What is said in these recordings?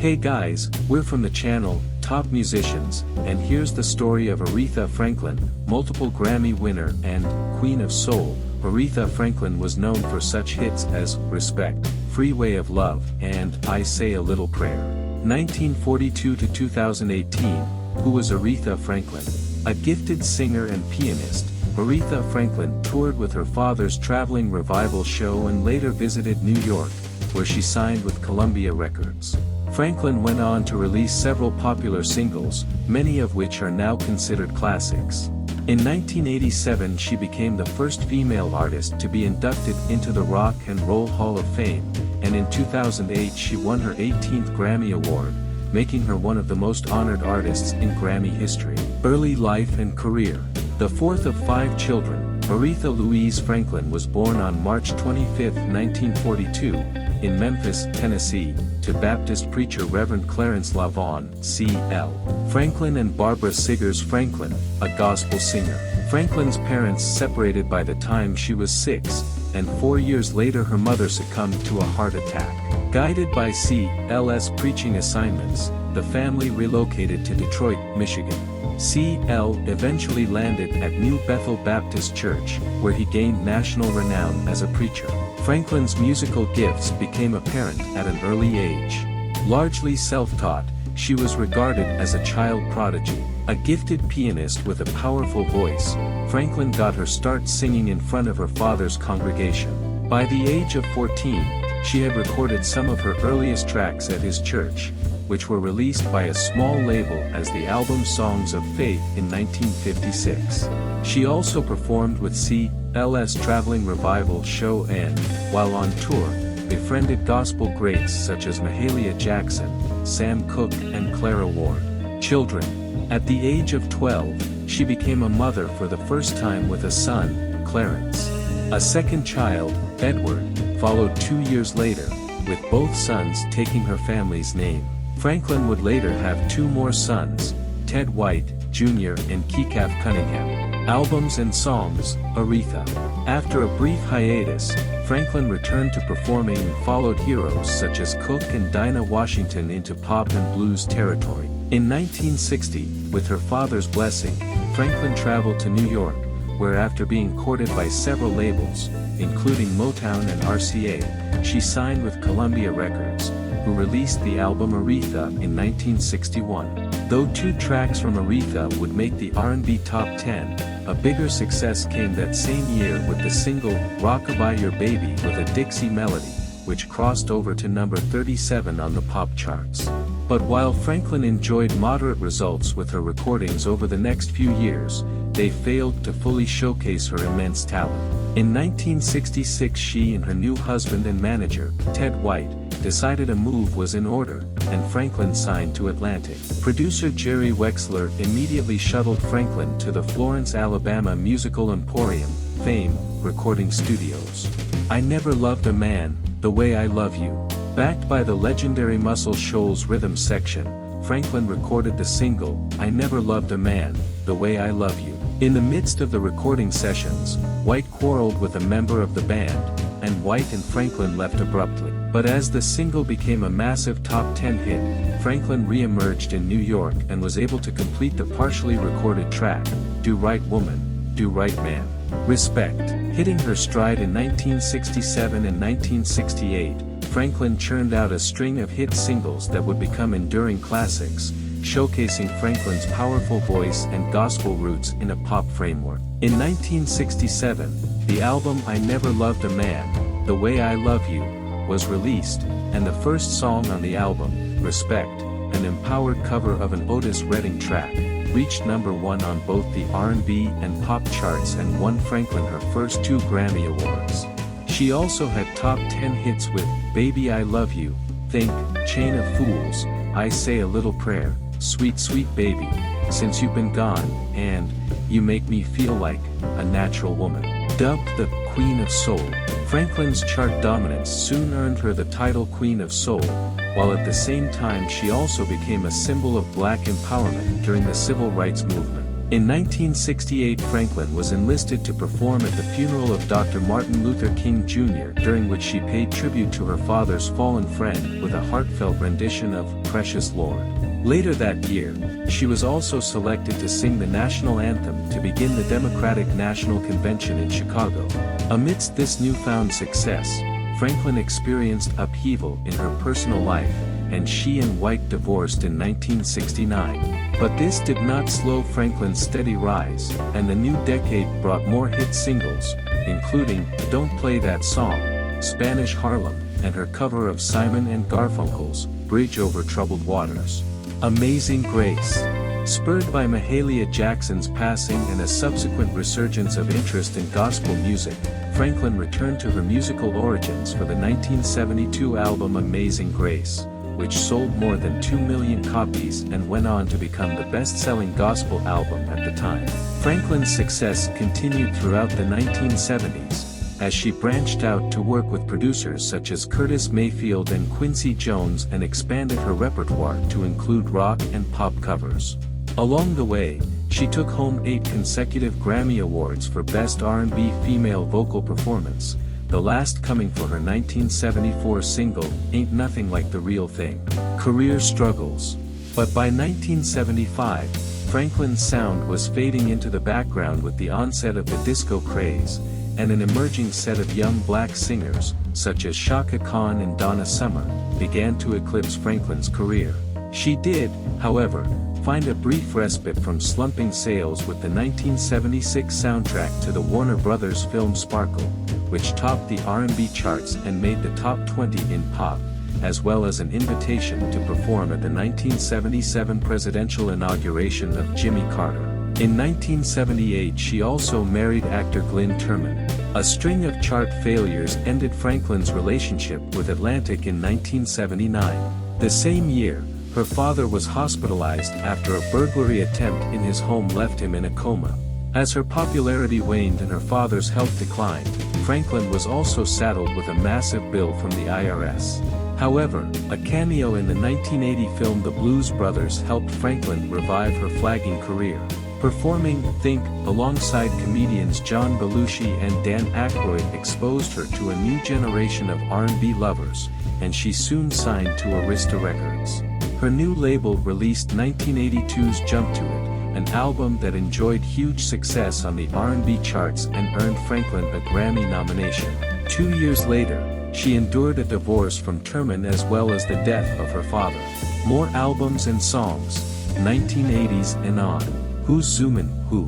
Hey guys, we're from the channel, Top Musicians, and here's the story of Aretha Franklin, multiple Grammy winner and Queen of Soul. Aretha Franklin was known for such hits as Respect, Freeway of Love, and I Say a Little Prayer. 1942 to 2018, who was Aretha Franklin? A gifted singer and pianist, Aretha Franklin toured with her father's traveling revival show and later visited New York, where she signed with Columbia Records. Franklin went on to release several popular singles, many of which are now considered classics. In 1987 she became the first female artist to be inducted into the Rock and Roll Hall of Fame, and in 2008 she won her 18th Grammy Award, making her one of the most honored artists in Grammy history. Early life and career. The fourth of 5 children, Aretha Louise Franklin was born on March 25, 1942, in Memphis, Tennessee, to Baptist preacher Reverend Clarence LaVaughn, C.L. Franklin and Barbara Siggers Franklin, a gospel singer. Franklin's parents separated by the time she was 6, and 4 years later her mother succumbed to a heart attack. Guided by C.L.'s preaching assignments, the family relocated to Detroit, Michigan. C.L. eventually landed at New Bethel Baptist Church, where he gained national renown as a preacher. Franklin's musical gifts became apparent at an early age. Largely self-taught, she was regarded as a child prodigy. A gifted pianist with a powerful voice, Franklin got her start singing in front of her father's congregation. By the age of 14, she had recorded some of her earliest tracks at his church, which were released by a small label as the album Songs of Faith in 1956. She also performed with C.L.'s traveling revival show and, while on tour, befriended gospel greats such as Mahalia Jackson, Sam Cooke and Clara Ward. Children. At the age of 12, she became a mother for the first time with a son, Clarence. A second child, Edward, followed 2 years later, with both sons taking her family's name. Franklin would later have 2 more sons, Ted White, Jr. and Kecaf Cunningham. Albums and songs, Aretha. After a brief hiatus, Franklin returned to performing and followed heroes such as Cooke and Dinah Washington into pop and blues territory. In 1960, with her father's blessing, Franklin traveled to New York, where after being courted by several labels, including Motown and RCA, she signed with Columbia Records, who released the album Aretha in 1961. Though 2 tracks from Aretha would make the R&B Top 10, a bigger success came that same year with the single Rockabye Your Baby with a Dixie melody, which crossed over to number 37 on the pop charts. But while Franklin enjoyed moderate results with her recordings over the next few years, they failed to fully showcase her immense talent. In 1966 she and her new husband and manager, Ted White, decided a move was in order, and Franklin signed to Atlantic. Producer Jerry Wexler immediately shuttled Franklin to the Florence, Alabama Musical Emporium, Fame, recording studios. I Never Loved a Man, The Way I Love You. Backed by the legendary Muscle Shoals rhythm section, Franklin recorded the single, I Never Loved a Man, The Way I Love You. In the midst of the recording sessions, White quarreled with a member of the band, and White and Franklin left abruptly. But as the single became a massive top 10 hit, Franklin re-emerged in New York and was able to complete the partially recorded track, Do Right Woman, Do Right Man. Respect. Hitting her stride in 1967 and 1968, Franklin churned out a string of hit singles that would become enduring classics, showcasing Franklin's powerful voice and gospel roots in a pop framework. In 1967, the album I Never Loved a Man, The Way I Love You, was released, and the first song on the album, Respect, an empowered cover of an Otis Redding track, reached number 1 on both the R&B and pop charts and won Franklin her first 2 Grammy Awards. She also had top 10 hits with Baby I Love You, Think, Chain of Fools, I Say a Little Prayer, Sweet Sweet Baby, Since You've Been Gone, and You Make Me Feel Like a Natural Woman. Dubbed the Queen of Soul, Franklin's chart dominance soon earned her the title Queen of Soul, while at the same time she also became a symbol of black empowerment during the civil rights movement. In 1968, Franklin was enlisted to perform at the funeral of Dr. Martin Luther King Jr., during which she paid tribute to her father's fallen friend with a heartfelt rendition of Precious Lord. Later that year, she was also selected to sing the national anthem to begin the Democratic National Convention in Chicago. Amidst this newfound success, Franklin experienced upheaval in her personal life, and she and White divorced in 1969. But this did not slow Franklin's steady rise, and the new decade brought more hit singles, including Don't Play That Song, Spanish Harlem, and her cover of Simon and Garfunkel's Bridge Over Troubled Waters. Amazing Grace. Spurred by Mahalia Jackson's passing and a subsequent resurgence of interest in gospel music, Franklin returned to her musical origins for the 1972 album Amazing Grace, which sold more than 2 million copies and went on to become the best-selling gospel album at the time. Franklin's success continued throughout the 1970s, as she branched out to work with producers such as Curtis Mayfield and Quincy Jones and expanded her repertoire to include rock and pop covers. Along the way, she took home 8 consecutive Grammy Awards for Best R&B Female Vocal Performance, the last coming for her 1974 single, Ain't Nothing Like the Real Thing. Career struggles. But by 1975, Franklin's sound was fading into the background with the onset of the disco craze, and an emerging set of young black singers, such as Chaka Khan and Donna Summer, began to eclipse Franklin's career. She did, however, find a brief respite from slumping sales with the 1976 soundtrack to the Warner Brothers film Sparkle, which topped the R&B charts and made the top 20 in pop, as well as an invitation to perform at the 1977 presidential inauguration of Jimmy Carter. In 1978 she also married actor Glynn Turman. A string of chart failures ended Franklin's relationship with Atlantic in 1979. The same year, her father was hospitalized after a burglary attempt in his home left him in a coma. As her popularity waned and her father's health declined, Franklin was also saddled with a massive bill from the IRS. However, a cameo in the 1980 film The Blues Brothers helped Franklin revive her flagging career. Performing Think alongside comedians John Belushi and Dan Aykroyd exposed her to a new generation of R&B lovers, and she soon signed to Arista Records. Her new label released 1982's Jump to It, an album that enjoyed huge success on the R&B charts and earned Franklin a Grammy nomination. 2 years later, she endured a divorce from Turman as well as the death of her father. More albums and songs, 1980s and on. Who's Zoomin' Who?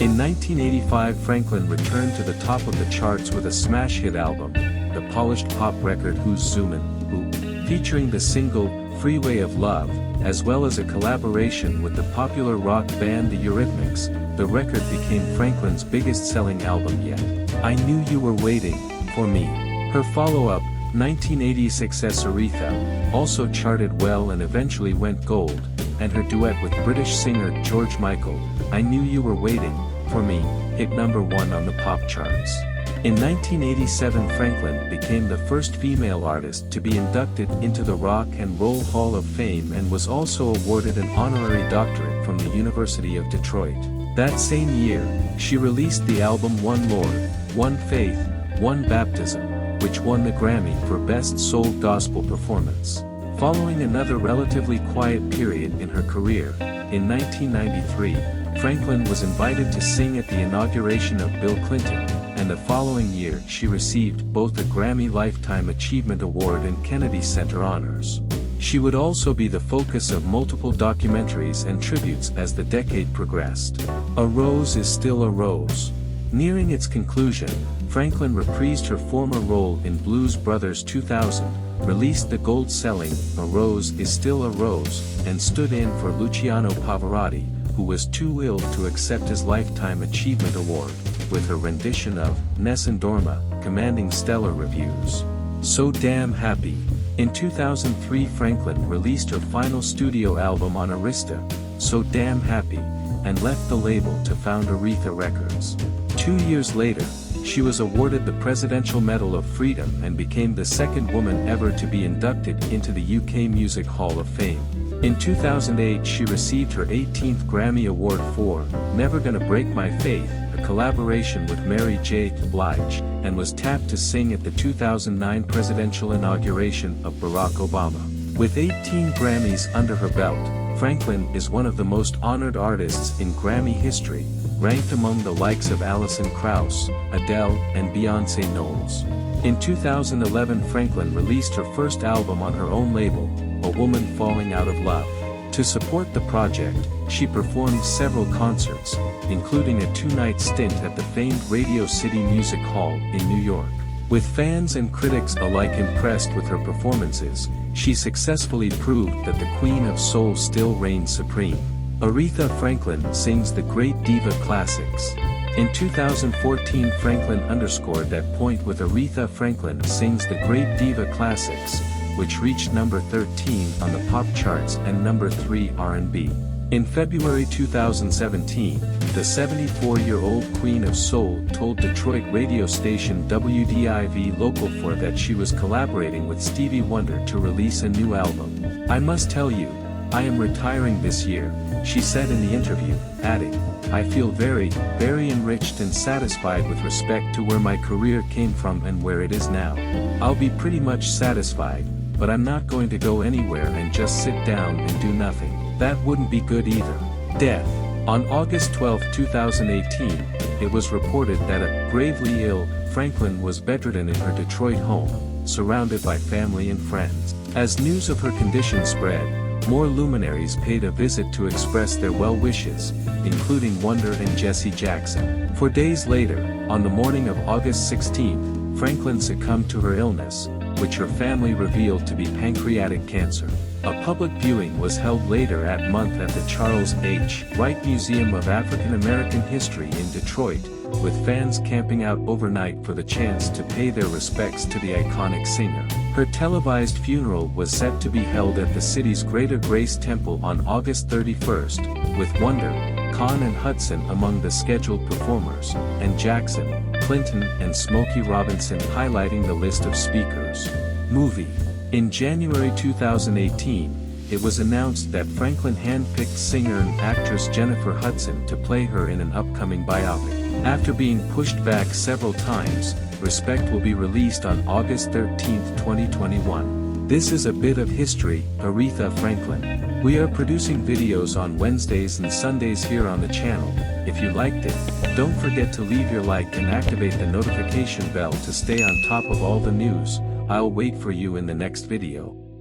In 1985 Franklin returned to the top of the charts with a smash hit album, the polished pop record Who's Zoomin' Who, featuring the single Freeway of Love, as well as a collaboration with the popular rock band The Eurythmics. The record became Franklin's biggest-selling album yet. I Knew You Were Waiting for Me. Her follow-up, 1980 success Aretha, also charted well and eventually went gold, and her duet with British singer George Michael, I Knew You Were Waiting for Me, hit #1 on the pop charts. In 1987 Franklin became the first female artist to be inducted into the Rock and Roll Hall of Fame and was also awarded an honorary doctorate from the University of Detroit. That same year, she released the album One Lord, One Faith, One Baptism, which won the Grammy for Best Soul Gospel Performance. Following another relatively quiet period in her career, in 1993, Franklin was invited to sing at the inauguration of Bill Clinton, and the following year she received both the Grammy Lifetime Achievement Award and Kennedy Center honors. She would also be the focus of multiple documentaries and tributes as the decade progressed. A Rose is Still a Rose. Nearing its conclusion, Franklin reprised her former role in Blues Brothers 2000, released the gold-selling A Rose is Still a Rose, and stood in for Luciano Pavarotti, who was too ill to accept his Lifetime Achievement Award, with her rendition of Nessun Dorma, commanding stellar reviews. So Damn Happy. In 2003 Franklin released her final studio album on Arista, So Damn Happy, and left the label to found Aretha Records. 2 years later, she was awarded the Presidential Medal of Freedom and became the second woman ever to be inducted into the UK Music Hall of Fame. In 2008 she received her 18th Grammy Award for Never Gonna Break My Faith, a collaboration with Mary J. Blige, and was tapped to sing at the 2009 presidential inauguration of Barack Obama. With 18 Grammys under her belt, Franklin is one of the most honored artists in Grammy history, ranked among the likes of Alison Krauss, Adele, and Beyoncé Knowles. In 2011 Franklin released her first album on her own label, A Woman Falling Out of Love. To support the project, she performed several concerts, including a two-night stint at the famed Radio City Music Hall in New York. With fans and critics alike impressed with her performances, she successfully proved that the Queen of Soul still reigns supreme. Aretha Franklin sings the great diva classics. In 2014 Franklin underscored that point with Aretha Franklin sings the great diva classics, which reached number 13 on the pop charts and number 3 R&B. In February 2017, the 74-year-old Queen of Soul told Detroit radio station WDIV Local 4 that she was collaborating with Stevie Wonder to release a new album. "I must tell you, I am retiring this year," she said in the interview, adding, "I feel very, very enriched and satisfied with respect to where my career came from and where it is now. I'll be pretty much satisfied, but I'm not going to go anywhere and just sit down and do nothing. That wouldn't be good either." Death. On August 12, 2018, it was reported that a gravely ill Franklin was bedridden in her Detroit home, surrounded by family and friends. As news of her condition spread, more luminaries paid a visit to express their well wishes, including Wonder and Jesse Jackson. 4 days later, on the morning of August 16, Franklin succumbed to her illness, which her family revealed to be pancreatic cancer. A public viewing was held later that month at the Charles H. Wright Museum of African American History in Detroit, with fans camping out overnight for the chance to pay their respects to the iconic singer. Her televised funeral was set to be held at the city's Greater Grace Temple on August 31st, with Wonder, Khan and Hudson among the scheduled performers, and Jackson, Clinton and Smokey Robinson highlighting the list of speakers. Movie. In January 2018, it was announced that Franklin handpicked singer and actress Jennifer Hudson to play her in an upcoming biopic. After being pushed back several times, Respect will be released on August 13, 2021. This is a bit of history, Aretha Franklin. We are producing videos on Wednesdays and Sundays here on the channel. If you liked it, don't forget to leave your like and activate the notification bell to stay on top of all the news. I'll wait for you in the next video.